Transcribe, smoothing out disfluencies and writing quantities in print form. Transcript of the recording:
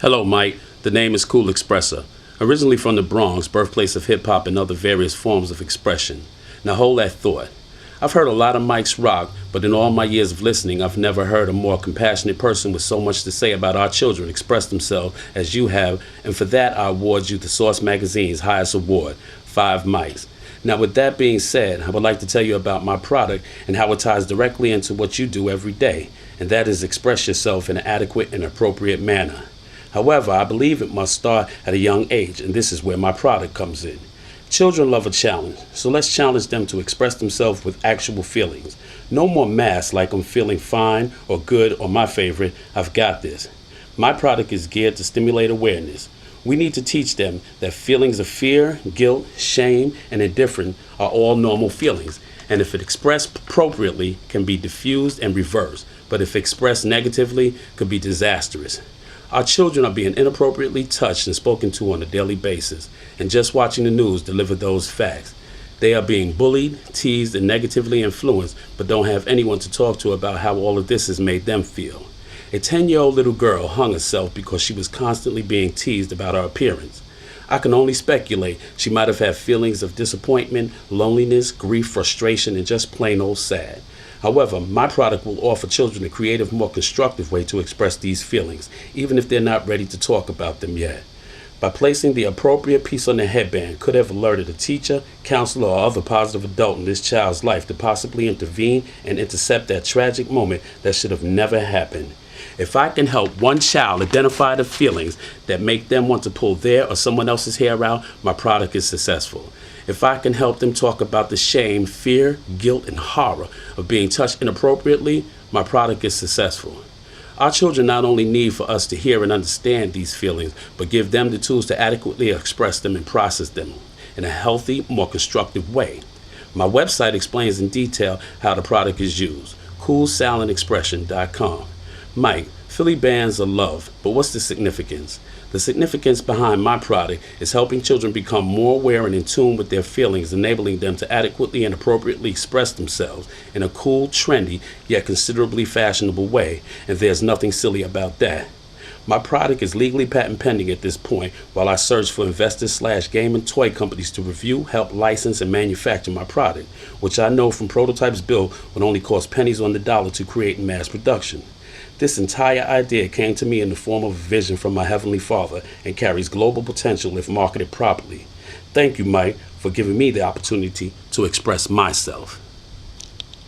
Hello, Mike. The name is Cool Expressor. Originally from the Bronx, birthplace of hip hop and other various forms of expression. Now hold that thought. I've heard a lot of mics rock, but in all my years of listening, I've never heard a more compassionate person with so much to say about our children express themselves as you have, and for that I award you the Source Magazine's highest award, 5 mics. Now with that being said, I would like to tell you about my product and how it ties directly into what you do every day, and that is express yourself in an adequate and appropriate manner. However, I believe it must start at a young age, and this is where my product comes in. Children love a challenge, so let's challenge them to express themselves with actual feelings. No more masks like I'm feeling fine or good or my favorite, I've got this. My product is geared to stimulate awareness. We need to teach them that feelings of fear, guilt, shame, and indifference are all normal feelings, and if expressed appropriately can be diffused and reversed, but if expressed negatively could be disastrous. Our children are being inappropriately touched and spoken to on a daily basis, and just watching the news deliver those facts. They are being bullied, teased, and negatively influenced, but don't have anyone to talk to about how all of this has made them feel. A 10-year-old little girl hung herself because she was constantly being teased about her appearance. I can only speculate she might have had feelings of disappointment, loneliness, grief, frustration, and just plain old sad. However, my product will offer children a creative, more constructive way to express these feelings, even if they're not ready to talk about them yet. By placing the appropriate piece on the headband could have alerted a teacher, counselor, or other positive adult in this child's life to possibly intervene and intercept that tragic moment that should have never happened. If I can help one child identify the feelings that make them want to pull their or someone else's hair out, my product is successful. If I can help them talk about the shame, fear, guilt, and horror of being touched inappropriately, my product is successful. Our children not only need for us to hear and understand these feelings, but give them the tools to adequately express them and process them in a healthy, more constructive way. My website explains in detail how the product is used, coolsoundandexpression.com. Mike, Philly bands are loved, but what's the significance? The significance behind my product is helping children become more aware and in tune with their feelings, enabling them to adequately and appropriately express themselves in a cool, trendy, yet considerably fashionable way, and there's nothing silly about that. My product is legally patent pending at this point while I search for investors/game and toy companies to review, help license, and manufacture my product, which I know from prototypes built would only cost pennies on the dollar to create in mass production. This entire idea came to me in the form of a vision from my Heavenly Father and carries global potential if marketed properly. Thank you, Mike, for giving me the opportunity to express myself.